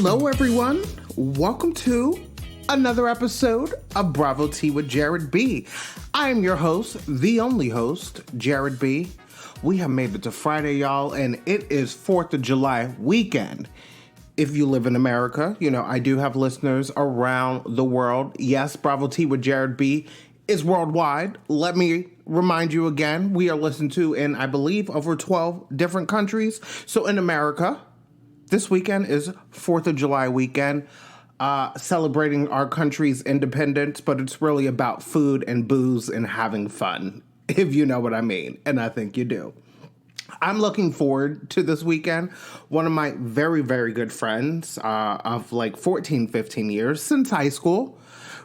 Hello, everyone. Welcome to another episode of Bravo Tea with Jared B. I am your host, the only host, Jared B. We have made it to Friday, y'all, and it is 4th of July weekend. If you live in America, I do have listeners around the world. Yes, Bravo Tea with Jared B is worldwide. Let me remind you again, we are listened to in, I believe, over 12 different countries. So in America, this weekend is 4th of July weekend, celebrating our country's independence, but it's really about food and booze and having fun, if you know what I mean, and I think you do. I'm looking forward to this weekend. One of my very, very good friends of like 14, 15 years since high school,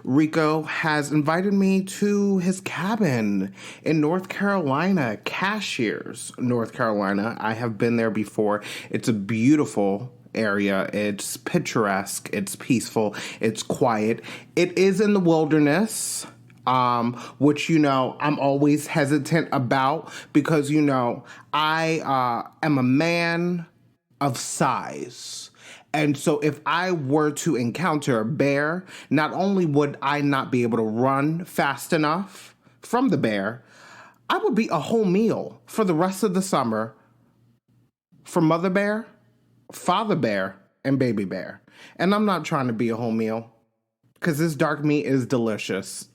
Rico, has invited me to his cabin in North Carolina, Cashiers, North Carolina. I have been there before. It's a beautiful area. It's picturesque. It's peaceful. It's quiet. It is in the wilderness, which, I'm always hesitant about because, I am a man of size. And so if I were to encounter a bear, not only would I not be able to run fast enough from the bear, I would be a whole meal for the rest of the summer for mother bear, father bear, and baby bear. And I'm not trying to be a whole meal because this dark meat is delicious.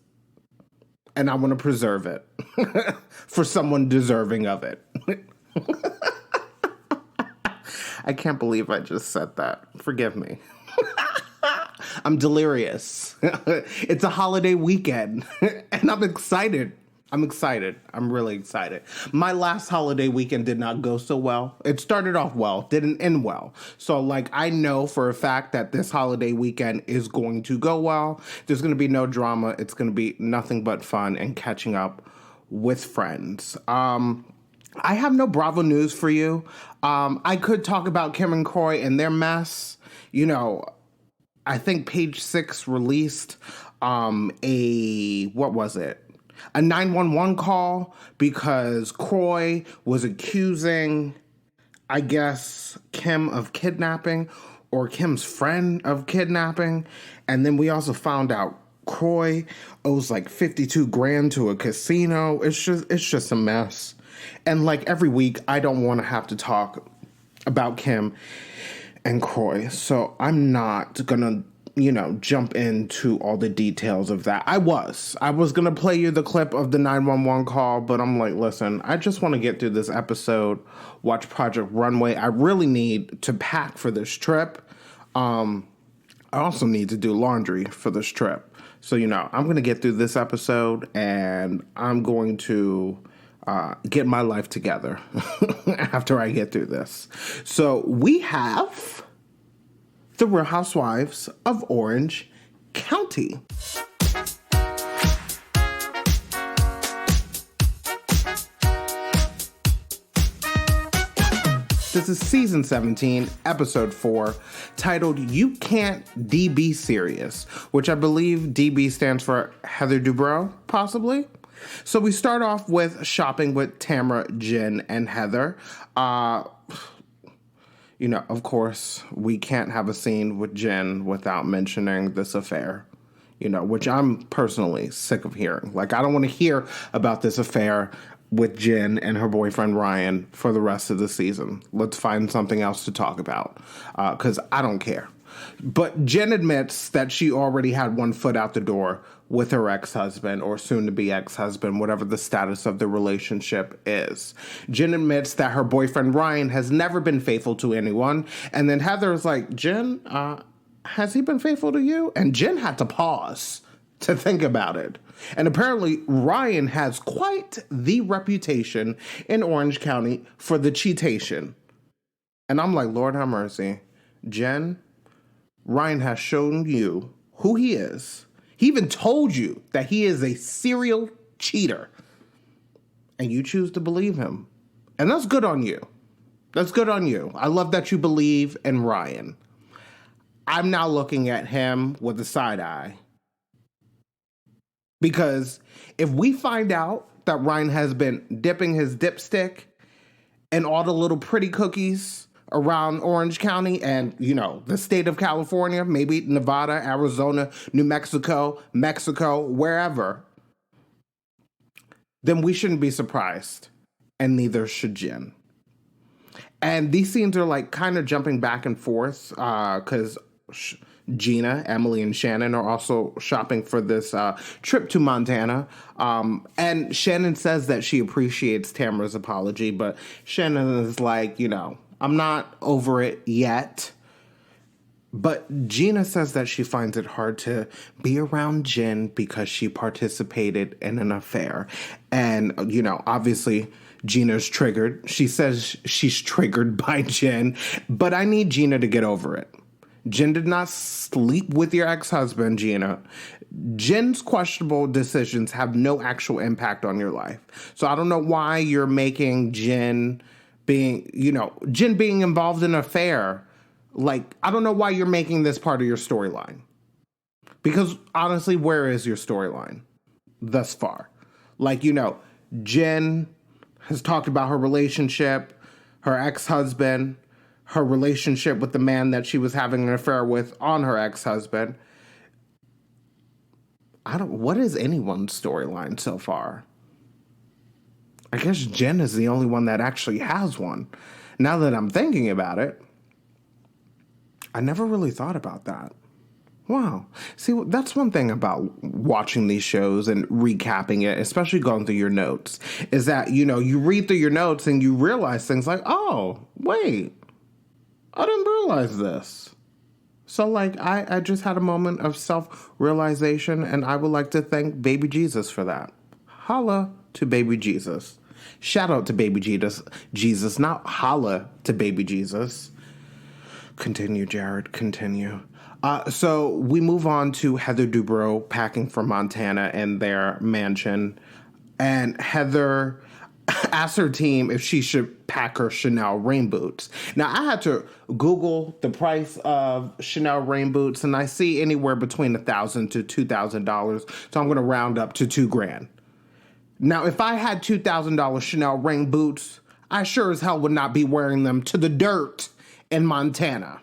And I want to preserve it for someone deserving of it. I can't believe I just said that. Forgive me. I'm delirious. It's a holiday weekend, and I'm excited. I'm really excited. My last holiday weekend did not go so well. It started off well, didn't end well. So, I know for a fact that this holiday weekend is going to go well. There's going to be no drama. It's going to be nothing but fun and catching up with friends. I have no Bravo news for you. I could talk about Kim and Kroy and their mess. I think Page 6 released a 911 call because Kroy was accusing, I guess, Kim of kidnapping or Kim's friend of kidnapping. And then we also found out Kroy owes like $52,000 to a casino. It's just a mess. And every week, I don't want to have to talk about Kim and Kroy. So I'm not going to, jump into all the details of that. I was going to play you the clip of the 911 call, but I'm like, listen, I just want to get through this episode, watch Project Runway. I really need to pack for this trip. I also need to do laundry for this trip. So, I'm going to get through this episode and I'm going to get my life together after I get through this. So we have the Real Housewives of Orange County. This is season 17, episode 4, titled You Can't DB Serious, which I believe DB stands for Heather Dubrow, possibly. So we start off with shopping with Tamra, Jen, and Heather. Of course, we can't have a scene with Jen without mentioning this affair, which I'm personally sick of hearing. I don't want to hear about this affair with Jen and her boyfriend Ryan for the rest of the season. Let's find something else to talk about, because I don't care. But Jen admits that she already had one foot out the door with her ex-husband or soon-to-be ex-husband, whatever the status of the relationship is. Jen admits that her boyfriend Ryan has never been faithful to anyone. And then Heather's like, Jen, has he been faithful to you? And Jen had to pause to think about it. And apparently Ryan has quite the reputation in Orange County for the cheatation. And I'm like, Lord have mercy. Jen, Ryan has shown you who he is. He even told you that he is a serial cheater. And you choose to believe him. And that's good on you. That's good on you. I love that you believe in Ryan. I'm now looking at him with a side eye. Because if we find out that Ryan has been dipping his dipstick in all the little pretty cookies around Orange County and, the state of California, maybe Nevada, Arizona, New Mexico, wherever, then we shouldn't be surprised. And neither should Jen. And these scenes are like kind of jumping back and forth because Gina, Emily, and Shannon are also shopping for this trip to Montana. And Shannon says that she appreciates Tamra's apology, but Shannon is like, I'm not over it yet. But Gina says that she finds it hard to be around Jen because she participated in an affair. And, obviously Gina's triggered. She says she's triggered by Jen, but I need Gina to get over it. Jen did not sleep with your ex-husband, Gina. Jen's questionable decisions have no actual impact on your life. So I don't know why you're making Jen being involved in an affair. Like, I don't know why you're making this part of your storyline. Because honestly, where is your storyline thus far? Like, Jen has talked about her relationship, her ex-husband, her relationship with the man that she was having an affair with on her ex-husband. What is anyone's storyline so far? I guess Jen is the only one that actually has one. Now that I'm thinking about it, I never really thought about that. Wow. See, that's one thing about watching these shows and recapping it, especially going through your notes, is that, you read through your notes and you realize things like, oh, wait, I didn't realize this. So, like, I just had a moment of self-realization, and I would like to thank Baby Jesus for that. Holla to Baby Jesus. Shout out to Baby Jesus, not holla to Baby Jesus. Continue, Jared, continue. So we move on to Heather Dubrow packing for Montana in their mansion. And Heather asks her team if she should pack her Chanel rain boots. Now, I had to Google the price of Chanel rain boots, and I see anywhere between $1,000 to $2,000. So I'm going to round up to $2,000. Now, if I had $2,000 Chanel rain boots, I sure as hell would not be wearing them to the dirt in Montana.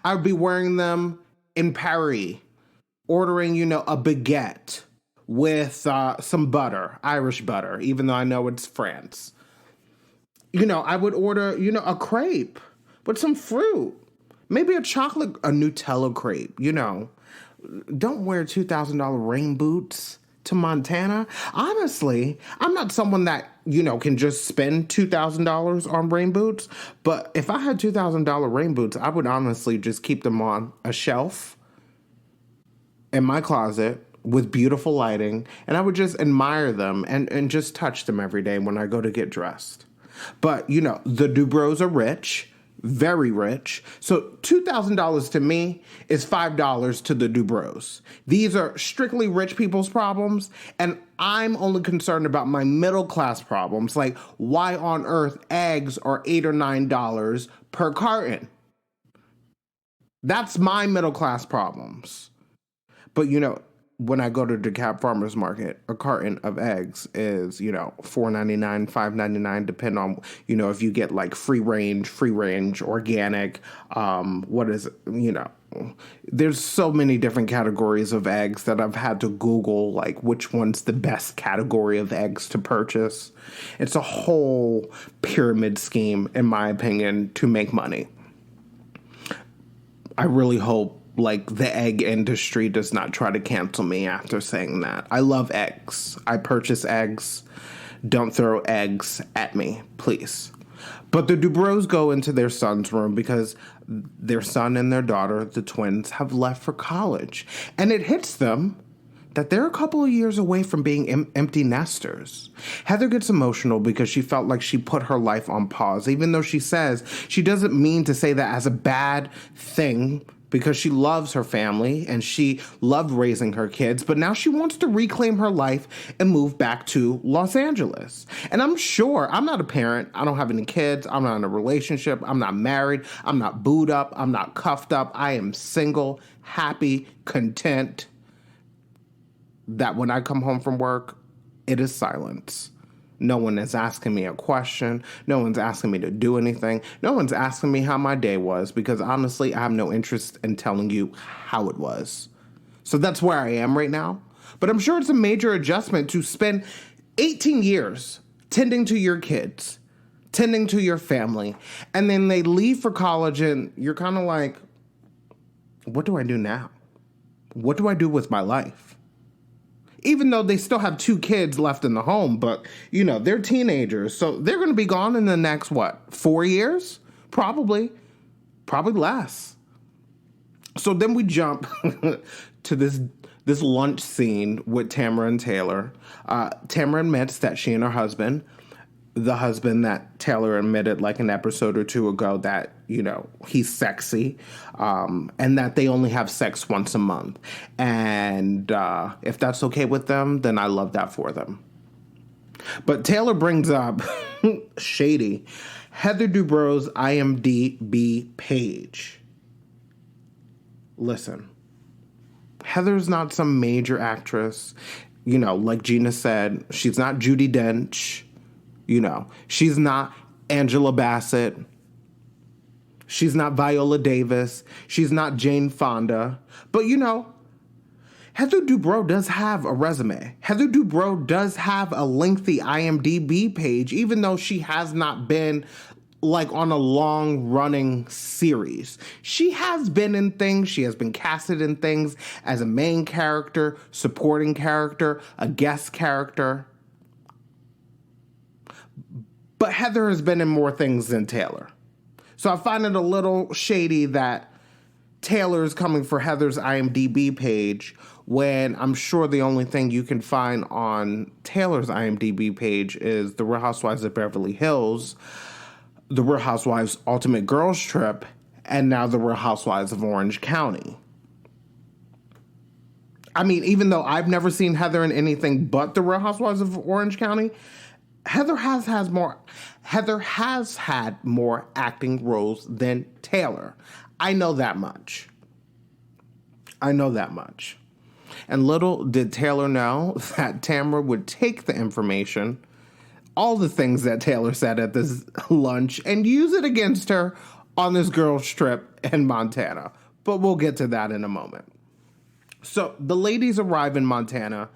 I would be wearing them in Paris, ordering, a baguette with some butter, Irish butter, even though I know it's France. I would order, a crepe with some fruit, maybe a Nutella crepe, Don't wear $2,000 rain boots to Montana. Honestly, I'm not someone that, can just spend $2,000 on rain boots. But if I had $2,000 rain boots, I would honestly just keep them on a shelf in my closet with beautiful lighting. And I would just admire them and just touch them every day when I go to get dressed. But, the Dubrows are rich. Very rich. So $2,000 to me is $5 to the Dubrows. These are strictly rich people's problems, and I'm only concerned about my middle class problems, like why on earth eggs are $8 or $9 per carton. That's my middle class problems. But when I go to DeKalb Farmers Market, a carton of eggs is, $4.99, $5.99, depending on, if you get like free range, organic, there's so many different categories of eggs that I've had to Google, like which one's the best category of eggs to purchase. It's a whole pyramid scheme, in my opinion, to make money. I really hope the egg industry does not try to cancel me after saying that. I love eggs. I purchase eggs. Don't throw eggs at me, please. But the Dubrows go into their son's room because their son and their daughter, the twins, have left for college. And it hits them that they're a couple of years away from being empty nesters. Heather gets emotional because she felt like she put her life on pause, even though she says she doesn't mean to say that as a bad thing, because she loves her family and she loved raising her kids, but now she wants to reclaim her life and move back to Los Angeles. And I'm not a parent. I don't have any kids. I'm not in a relationship. I'm not married. I'm not booed up. I'm not cuffed up. I am single, happy, content that when I come home from work, it is silence. No one is asking me a question. No one's asking me to do anything. No one's asking me how my day was because honestly, I have no interest in telling you how it was. So that's where I am right now. But I'm sure it's a major adjustment to spend 18 years tending to your kids, tending to your family, and then they leave for college and you're kind of like, what do I do now? What do I do with my life? Even though they still have 2 kids left in the home, but, they're teenagers. So they're going to be gone in the next, 4 years? Probably less. So then we jump to this lunch scene with Tamra and Taylor. Tamra admits that she and her husband, the husband that Taylor admitted like an episode or 2 ago that, he's sexy, and that they only have sex once a month. And if that's okay with them, then I love that for them. But Taylor brings up, shady, Heather Dubrow's IMDB page. Listen, Heather's not some major actress. Like Gina said, she's not Judi Dench. She's not Angela Bassett. She's not Viola Davis. She's not Jane Fonda. But, Heather Dubrow does have a resume. Heather Dubrow does have a lengthy IMDb page, even though she has not been like on a long-running series. She has been in things. She has been casted in things as a main character, supporting character, a guest character. But Heather has been in more things than Taylor. So I find it a little shady that Taylor is coming for Heather's IMDb page when I'm sure the only thing you can find on Taylor's IMDb page is The Real Housewives of Beverly Hills, The Real Housewives Ultimate Girls Trip, and now The Real Housewives of Orange County. I mean, even though I've never seen Heather in anything but The Real Housewives of Orange County, Heather has had more acting roles than Taylor. I know that much. And little did Taylor know that Tamra would take the information, all the things that Taylor said at this lunch, and use it against her on this girls' trip in Montana. But we'll get to that in a moment. So the ladies arrive in Montana.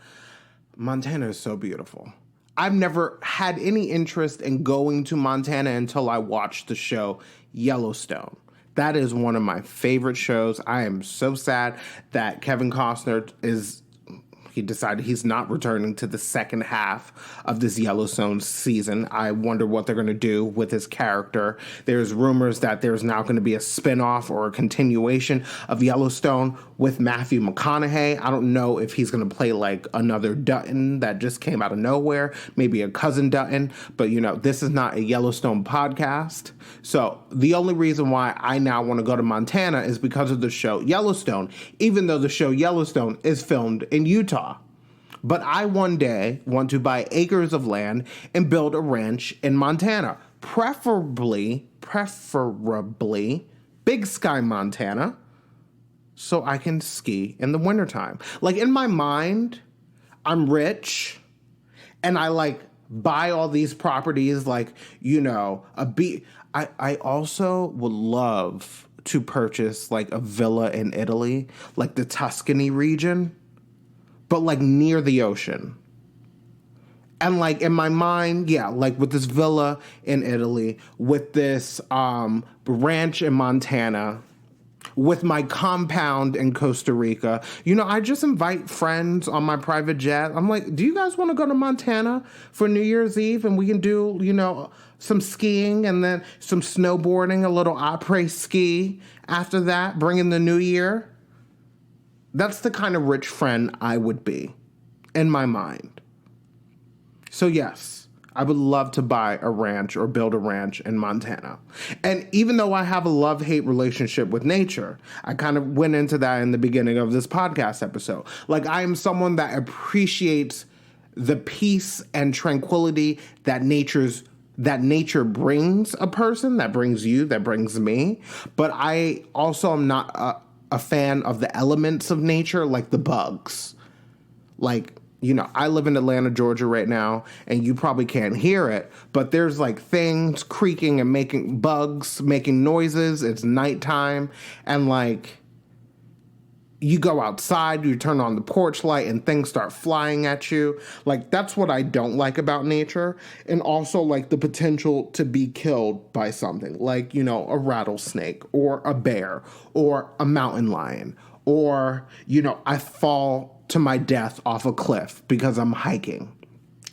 Montana is so beautiful. I've never had any interest in going to Montana until I watched the show Yellowstone. That is one of my favorite shows. I am so sad that Kevin Costner he decided he's not returning to the second half of this Yellowstone season. I wonder what they're going to do with his character. There's rumors that there's now going to be a spinoff or a continuation of Yellowstone with Matthew McConaughey. I don't know if he's going to play like another Dutton that just came out of nowhere, maybe a cousin Dutton, but this is not a Yellowstone podcast. So the only reason why I now want to go to Montana is because of the show Yellowstone, even though the show Yellowstone is filmed in Utah. But I one day want to buy acres of land and build a ranch in Montana, preferably Big Sky, Montana, so I can ski in the wintertime. Like in my mind, I'm rich and I buy all these properties I also would love to purchase a villa in Italy, like the Tuscany region, but near the ocean. And in my mind, with this villa in Italy, with this ranch in Montana, with my compound in Costa Rica, I just invite friends on my private jet. I'm like, do you guys want to go to Montana for New Year's Eve? And we can do, some skiing and then some snowboarding, a little après ski after that, bring in the new year. That's the kind of rich friend I would be in my mind. So yes, I would love to buy a ranch or build a ranch in Montana. And even though I have a love-hate relationship with nature, I kind of went into that in the beginning of this podcast episode. I am someone that appreciates the peace and tranquility that nature brings a person, that brings you, that brings me. But I also am not a fan of the elements of nature, like the bugs. I live in Atlanta, Georgia right now, and you probably can't hear it, but there's like things creaking and making bugs, making noises. It's nighttime, and like you go outside, you turn on the porch light, and things start flying at you. Like, that's what I don't like about nature. And also, like, the potential to be killed by something, like, a rattlesnake or a bear or a mountain lion, or, I fall to my death off a cliff because I'm hiking.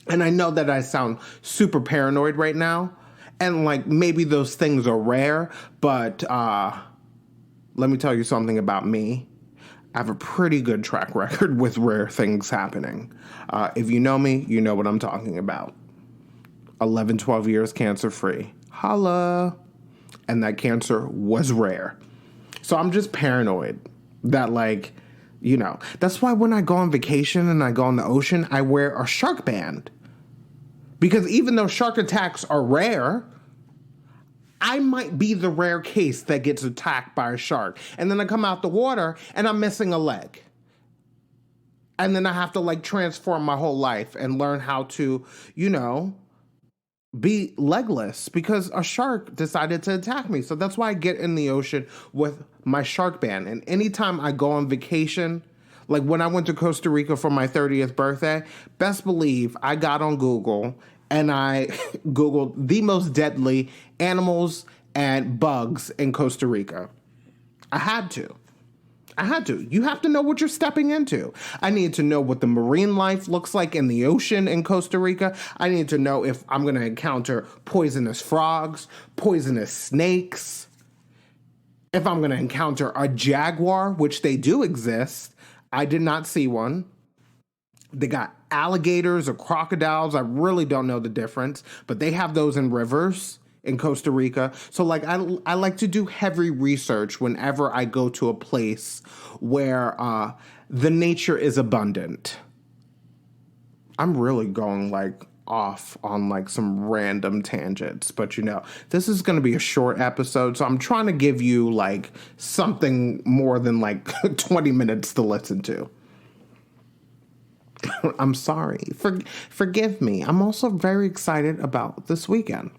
And I know that I sound super paranoid right now, and like maybe those things are rare, but let me tell you something about me. I have a pretty good track record with rare things happening. If you know me, you know what I'm talking about. 11, 12 years cancer-free. Holla. And that cancer was rare. So I'm just paranoid that, like, that's why when I go on vacation and I go on the ocean, I wear a shark band. Because even though shark attacks are rare, I might be the rare case that gets attacked by a shark. And then I come out the water and I'm missing a leg. And then I have to like transform my whole life and learn how to, be legless because a shark decided to attack me. So that's why I get in the ocean with my shark band. And anytime I go on vacation, like when I went to Costa Rica for my 30th birthday, best believe I got on Google and I Googled the most deadly animals and bugs in Costa Rica. I had to. You have to know what you're stepping into. I need to know what the marine life looks like in the ocean in Costa Rica. I need to know if I'm going to encounter poisonous frogs, poisonous snakes, if I'm going to encounter a jaguar, which they do exist. I did not see one. They got alligators or crocodiles. I really don't know the difference, but they have those in rivers in Costa Rica. So like I like to do heavy research whenever I go to a place where the nature is abundant. I'm really going like off on like some random tangents, but this is going to be a short episode, so I'm trying to give you like something more than like 20 minutes to listen to. I'm sorry. Forgive me. I'm also very excited about this weekend.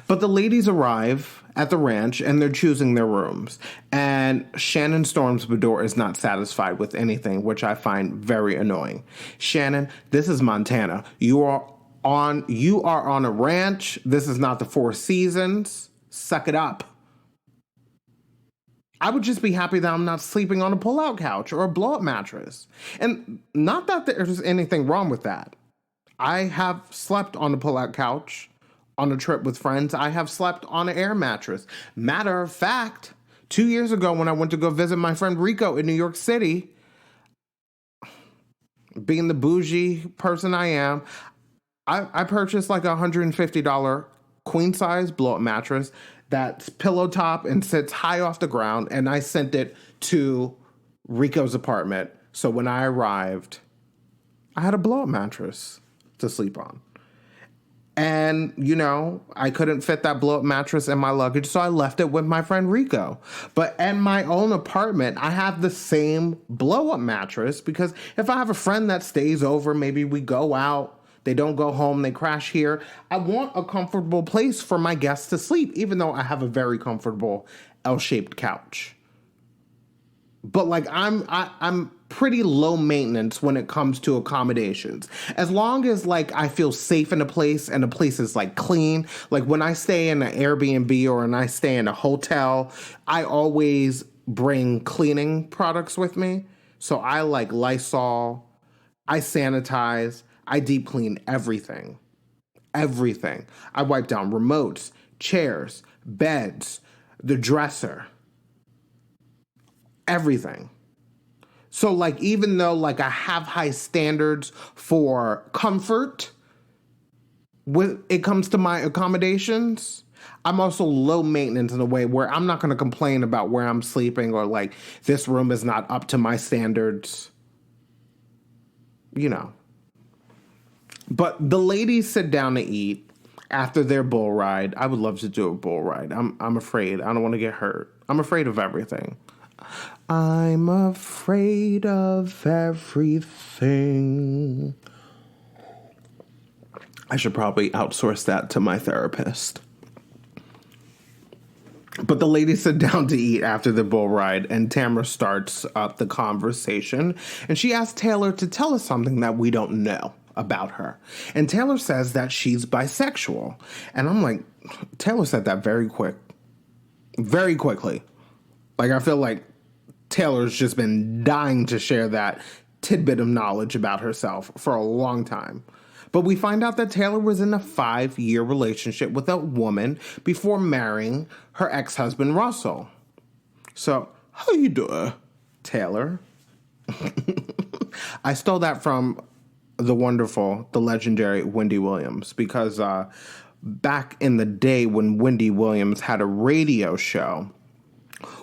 But the ladies arrive at the ranch and they're choosing their rooms. And Shannon Storms Bedore is not satisfied with anything, which I find very annoying. Shannon, this is Montana. You are on a ranch. This is not the Four Seasons. Suck it up. I would just be happy that I'm not sleeping on a pull-out couch or a blow-up mattress. And not that there's anything wrong with that. I have slept on a pull-out couch on a trip with friends. I have slept on an air mattress. Matter of fact, 2 years ago when I went to go visit my friend Rico in New York City, being the bougie person I am, I purchased like a $150 queen-size blow-up mattress that's pillow top and sits high off the ground, and I sent it to Rico's apartment. So when I arrived, I had a blow-up mattress to sleep on. And, I couldn't fit that blow-up mattress in my luggage, so I left it with my friend Rico. But in my own apartment, I have the same blow-up mattress because if I have a friend that stays over, maybe we go out, they don't go home, they crash here, I want a comfortable place for my guests to sleep, even though I have a very comfortable L-shaped couch. But like I'm pretty low maintenance when it comes to accommodations. As long as like I feel safe in a place and the place is like clean. Like when I stay in an Airbnb or when I stay in a hotel, I always bring cleaning products with me. So I like Lysol, I sanitize, I deep clean everything. Everything. I wipe down remotes, chairs, beds, the dresser. Everything. So like even though like I have high standards for comfort when it comes to my accommodations, I'm also low maintenance in a way where I'm not going to complain about where I'm sleeping or like this room is not up to my standards. But the ladies sit down to eat after their bull ride. I would love to do a bull ride. I'm afraid. I don't want to get hurt. I'm afraid of everything. I'm afraid of everything. I should probably outsource that to my therapist. But the ladies sit down to eat after the bull ride, and Tamra starts up the conversation, and she asks Taylor to tell us something that we don't know about her. And Taylor says that she's bisexual. And I'm like, Taylor said that very quickly. Like, I feel like Taylor's just been dying to share that tidbit of knowledge about herself for a long time. But we find out that Taylor was in a 5-year relationship with a woman before marrying her ex-husband, Russell. So, how you doing, Taylor? I stole that from the wonderful, the legendary Wendy Williams, because back in the day when Wendy Williams had a radio show,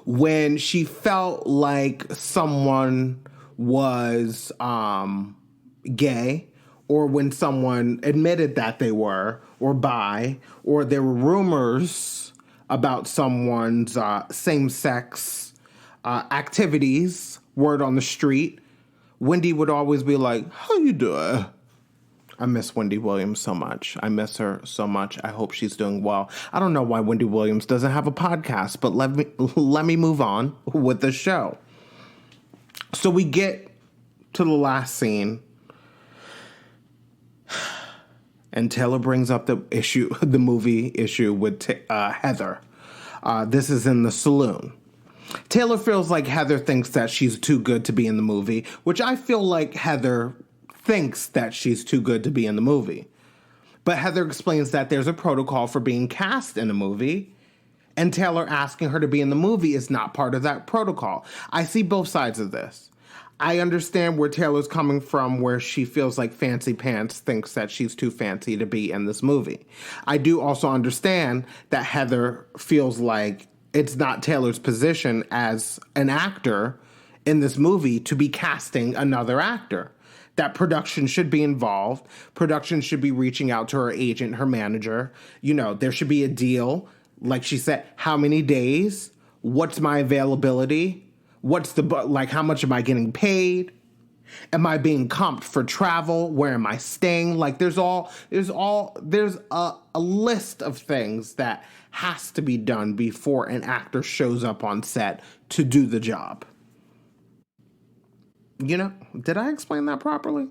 when she felt like someone was gay, or when someone admitted that they were, or bi, or there were rumors about someone's same-sex activities, word on the street, Wendy would always be like, how you doing? I miss Wendy Williams so much. I miss her so much. I hope she's doing well. I don't know why Wendy Williams doesn't have a podcast, but let me move on with the show. So we get to the last scene, and Taylor brings up the movie issue with Heather. This is in the saloon. Taylor feels like Heather thinks that she's too good to be in the movie, which I feel like Heather thinks that she's too good to be in the movie. But Heather explains that there's a protocol for being cast in a movie, and Taylor asking her to be in the movie is not part of that protocol. I see both sides of this. I understand where Taylor's coming from, where she feels like Fancy Pants thinks that she's too fancy to be in this movie. I do also understand that Heather feels like it's not Taylor's position as an actor in this movie to be casting another actor. That production should be involved. Production should be reaching out to her agent, her manager. You know, there should be a deal. Like she said, how many days? What's my availability? How much am I getting paid? Am I being comped for travel? Where am I staying? Like there's a list of things that has to be done before an actor shows up on set to do the job. You know, did I explain that properly?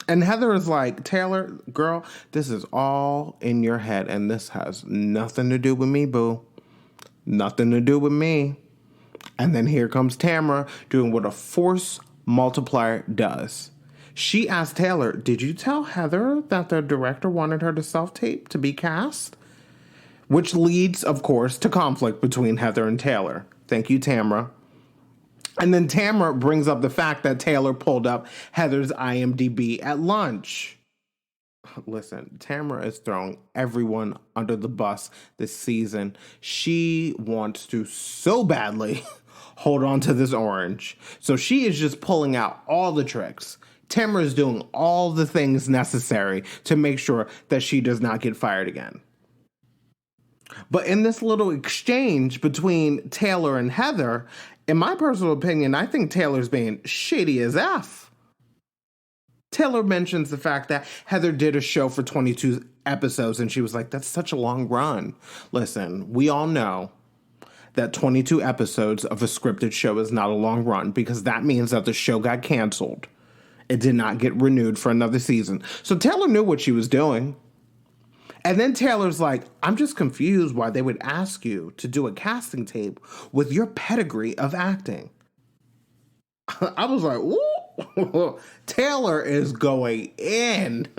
And Heather is like, Taylor, girl, this is all in your head, and this has nothing to do with me, boo. Nothing to do with me. And then here comes Tamra doing what a force multiplier does. She asked Taylor, did you tell Heather that the director wanted her to self-tape to be cast? Which leads, of course, to conflict between Heather and Taylor. Thank you, Tamra. And then Tamra brings up the fact that Taylor pulled up Heather's IMDB at lunch. Listen, Tamra is throwing everyone under the bus this season. She wants to so badly hold on to this orange. So she is just pulling out all the tricks. Tamra is doing all the things necessary to make sure that she does not get fired again. But in this little exchange between Taylor and Heather, in my personal opinion, I think Taylor's being shady as F. Taylor mentions the fact that Heather did a show for 22 episodes, and she was like, that's such a long run. Listen, we all know that 22 episodes of a scripted show is not a long run, because that means that the show got canceled. It did not get renewed for another season. So Taylor knew what she was doing. And then Taylor's like, I'm just confused why they would ask you to do a casting tape with your pedigree of acting. I was like, ooh. Taylor is going in.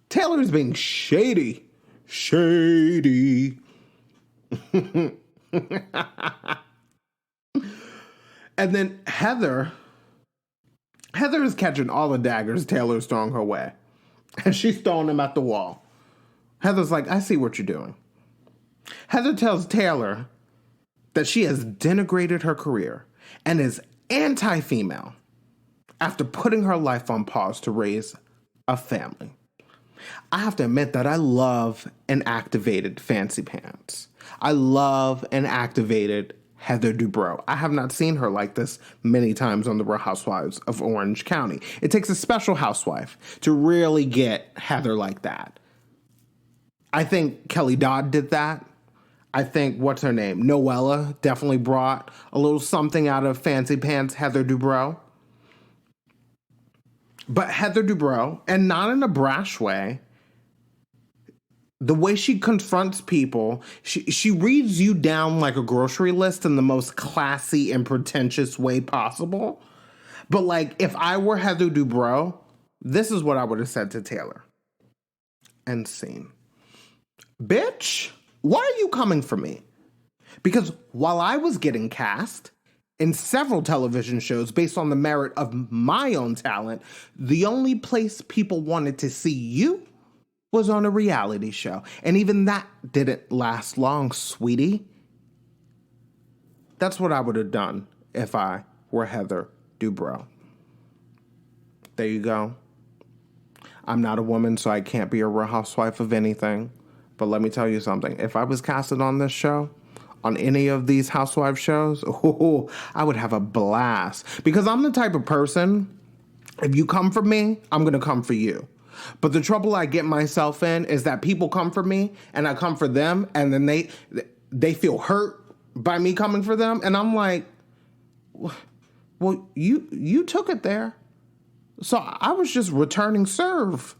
Taylor is being shady. Shady. And then Heather is catching all the daggers Taylor's throwing her way. And she's throwing them at the wall. Heather's like, I see what you're doing. Heather tells Taylor that she has denigrated her career and is anti-female after putting her life on pause to raise a family. I have to admit that I love an activated Fancy Pants. I love an activated Heather Dubrow. I have not seen her like this many times on the Real Housewives of Orange County. It takes a special housewife to really get Heather like that. I think Kelly Dodd did that. I think, what's her name? Noella definitely brought a little something out of Fancy Pants Heather Dubrow. But Heather Dubrow, and not in a brash way, the way she confronts people, she reads you down like a grocery list in the most classy and pretentious way possible. But like, if I were Heather Dubrow, this is what I would have said to Taylor. End scene. Bitch, why are you coming for me? Because while I was getting cast in several television shows based on the merit of my own talent, the only place people wanted to see you was on a reality show. And even that didn't last long, sweetie. That's what I would have done if I were Heather Dubrow. There you go. I'm not a woman, so I can't be a Real Housewife of anything. But let me tell you something. If I was casted on this show, on any of these housewife shows, I would have a blast. Because I'm the type of person, if you come for me, I'm going to come for you. But the trouble I get myself in is that people come for me and I come for them, and then they feel hurt by me coming for them. And I'm like, well, you took it there. So I was just returning serve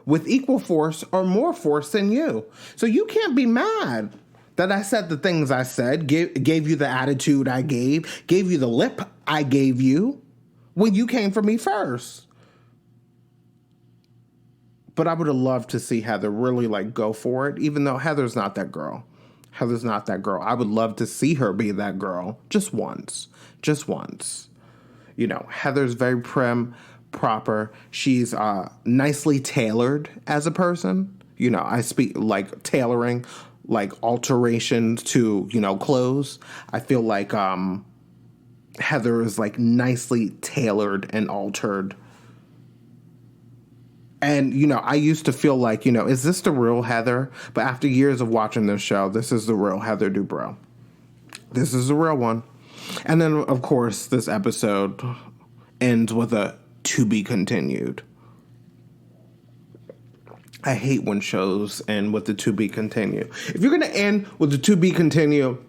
with equal force or more force than you. So you can't be mad that I said the things I said, gave you the attitude I gave you the lip I gave you when you came for me first. But I would have loved to see Heather really like go for it, even though Heather's not that girl. Heather's not that girl. I would love to see her be that girl just once. Just once. You know, Heather's very prim, proper. She's nicely tailored as a person. You know, I speak like tailoring, like alterations to, you know, clothes. I feel like Heather is like nicely tailored and altered. And, you know, I used to feel like, you know, is this the real Heather? But after years of watching this show, this is the real Heather Dubrow. This is the real one. And then, of course, this episode ends with a to be continued. I hate when shows end with the to be continued. If you're going to end with the to be continued,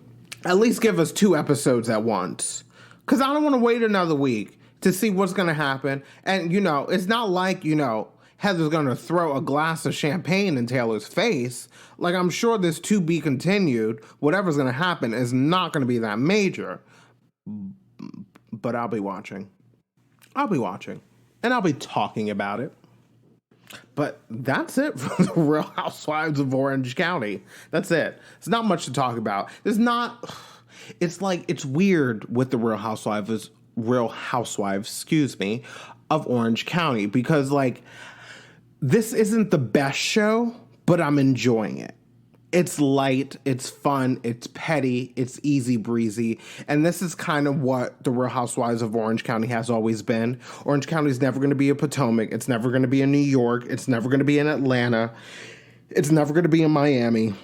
at least give us 2 episodes at once. Because I don't want to wait another week to see what's going to happen. And, you know, it's not like, you know, Heather's going to throw a glass of champagne in Taylor's face. Like, I'm sure this to be continued, whatever's going to happen, is not going to be that major. But I'll be watching. I'll be watching. And I'll be talking about it. But that's it for the Real Housewives of Orange County. That's it. It's not much to talk about. It's like, it's weird with the Real Housewives, of Orange County. Because, like, this isn't the best show, but I'm enjoying it. It's light, it's fun, it's petty, it's easy breezy. And this is kind of what the Real Housewives of Orange County has always been. Orange County is never going to be a Potomac. It's never going to be in New York. It's never going to be in Atlanta. It's never going to be in Miami.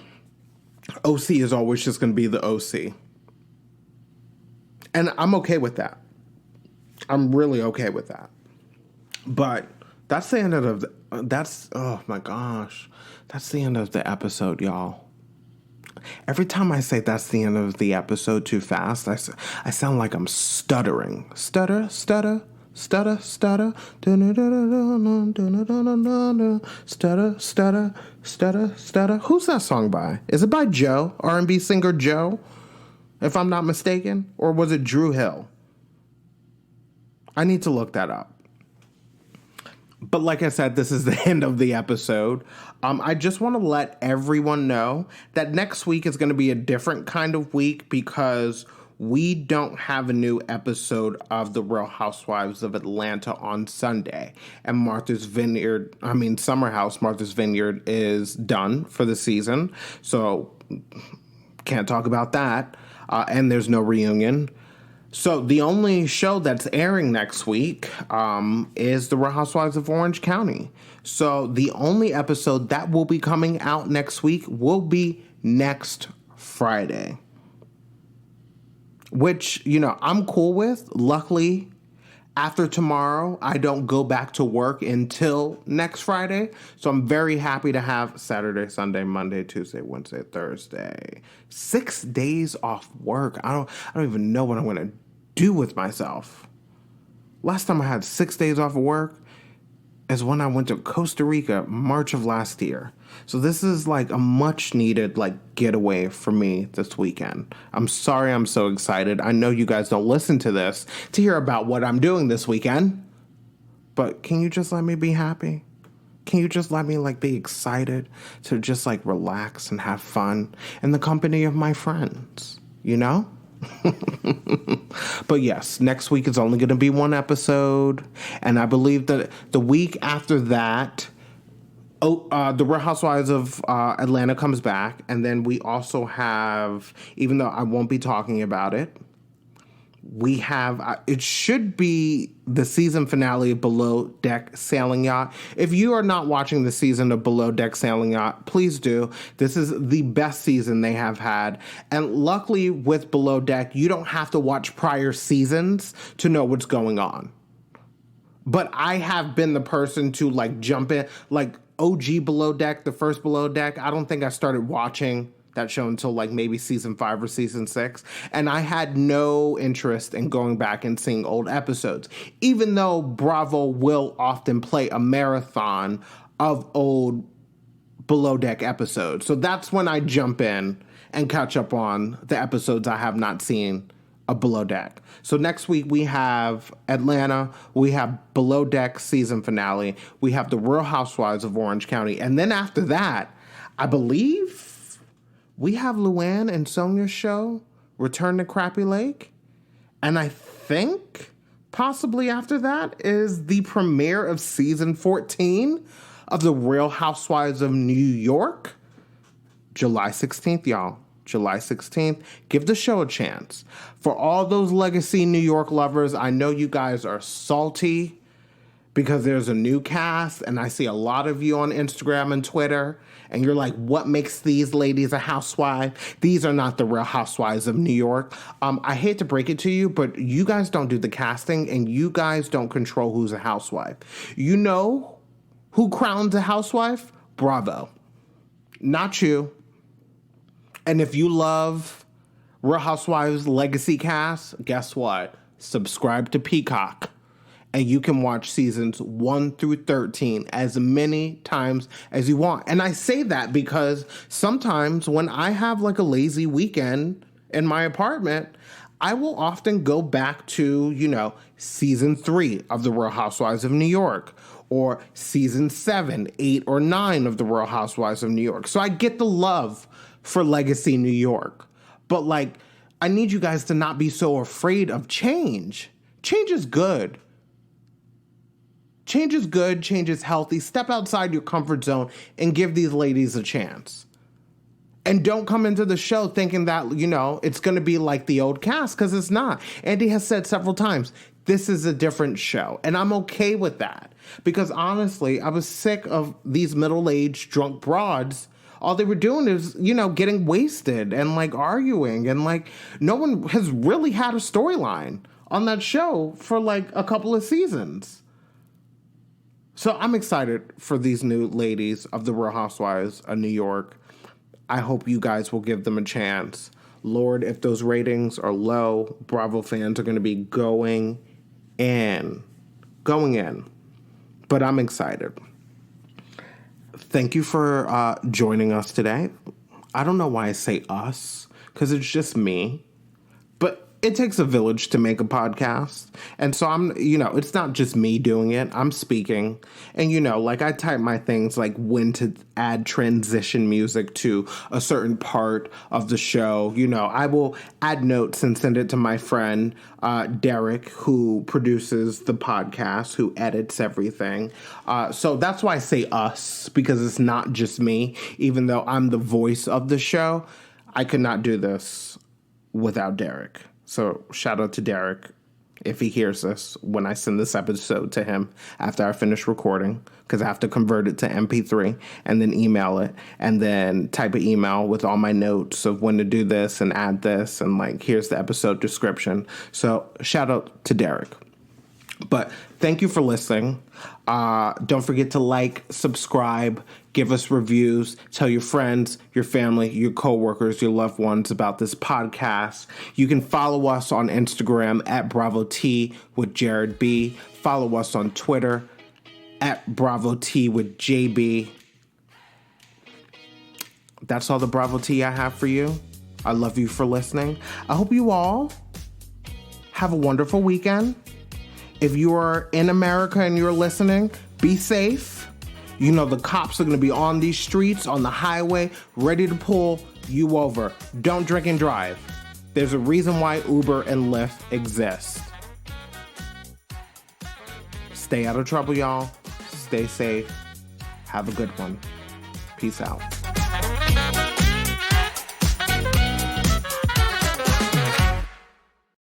OC is always just going to be the OC. And I'm okay with that. I'm really okay with that. But that's the end of oh my gosh. That's the end of the episode, y'all. Every time I say that's the end of the episode too fast, I sound like I'm stuttering. Stutter, stutter, stutter, stutter. Stutter, stutter, stutter, stutter. Who's that song by? Is it by Joe? R&B singer Joe? If I'm not mistaken? Or was it Drew Hill? I need to look that up. But like I said, this is the end of the episode. I just want to let everyone know that next week is going to be a different kind of week because we don't have a new episode of The Real Housewives of Atlanta on Sunday. And Summer House, Martha's Vineyard is done for the season. So can't talk about that. And there's no reunion. So the only show that's airing next week is The Real Housewives of Orange County. So the only episode that will be coming out next week will be next Friday. Which, I'm cool with. Luckily, after tomorrow, I don't go back to work until next Friday. So I'm very happy to have Saturday, Sunday, Monday, Tuesday, Wednesday, Thursday. 6 days off work. I don't even know what I'm going to do with myself. Last time I had 6 days off of work is when I went to Costa Rica, March of last year. So this is like a much needed getaway for me this weekend. I'm sorry I'm so excited. I know you guys don't listen to this to hear about what I'm doing this weekend. But can you just let me be happy? Can you just let me be excited to just relax and have fun in the company of my friends, But yes, next week is only going to be one episode. And I believe that the week after that, The Real Housewives of Atlanta comes back. And then we also have, even though I won't be talking about it, we have, it should be the season finale of Below Deck Sailing Yacht. If you are not watching the season of Below Deck Sailing Yacht, please do. This is the best season they have had. And luckily with Below Deck, you don't have to watch prior seasons to know what's going on. But I have been the person to jump in, OG Below Deck, the first Below Deck. I don't think I started watching that show until maybe season 5 or season 6. And I had no interest in going back and seeing old episodes, even though Bravo will often play a marathon of old Below Deck episodes. So that's when I jump in and catch up on the episodes I have not seen of Below Deck. So next week we have Atlanta, we have Below Deck season finale, we have The Real Housewives of Orange County, and then after that, I believe we have Luann and Sonia's show, Return to Crappy Lake. And I think possibly after that is the premiere of season 14 of The Real Housewives of New York. July 16th, y'all. July 16th. Give the show a chance. For all those legacy New York lovers, I know you guys are salty because there's a new cast, and I see a lot of you on Instagram and Twitter, and you're like, what makes these ladies a housewife? These are not the Real Housewives of New York. I hate to break it to you, but you guys don't do the casting, and you guys don't control who's a housewife. You know who crowns a housewife? Bravo. Not you. And if you love Real Housewives legacy cast, guess what? Subscribe to Peacock. And you can watch seasons 1 through 13 as many times as you want. And I say that because sometimes when I have a lazy weekend in my apartment, I will often go back to, season 3 of The Real Housewives of New York, or season 7, 8, or 9 of The Real Housewives of New York. So I get the love for legacy New York. But I need you guys to not be so afraid of change. Change is good. Change is good, change is healthy. Step outside your comfort zone and give these ladies a chance. And don't come into the show thinking that, it's going to be like the old cast, because it's not. Andy has said several times, this is a different show. And I'm okay with that. Because honestly, I was sick of these middle-aged drunk broads. All they were doing is, getting wasted and arguing. And no one has really had a storyline on that show for a couple of seasons. So I'm excited for these new ladies of The Real Housewives of New York. I hope you guys will give them a chance. Lord, if those ratings are low, Bravo fans are going to be going in. But I'm excited. Thank you for joining us today. I don't know why I say us, because it's just me. But it takes a village to make a podcast. And so it's not just me doing it. I'm speaking. And, I type my things when to add transition music to a certain part of the show. I will add notes and send it to my friend, Derek, who produces the podcast, who edits everything. So that's why I say us, because it's not just me. Even though I'm the voice of the show, I could not do this without Derek. So shout out to Derek if he hears this when I send this episode to him after I finish recording, because I have to convert it to MP3 and then email it and then type an email with all my notes of when to do this and add this and like, here's the episode description. So shout out to Derek. But thank you for listening. Don't forget to like, subscribe, give us reviews, tell your friends, your family, your coworkers, your loved ones about this podcast. You can follow us on Instagram at Bravo T with Jared B. Follow us on Twitter at Bravo T with JB. That's all the Bravo T I have for you. I love you for listening. I hope you all have a wonderful weekend. If you are in America and you're listening, be safe. You know the cops are going to be on these streets, on the highway, ready to pull you over. Don't drink and drive. There's a reason why Uber and Lyft exist. Stay out of trouble, y'all. Stay safe. Have a good one. Peace out.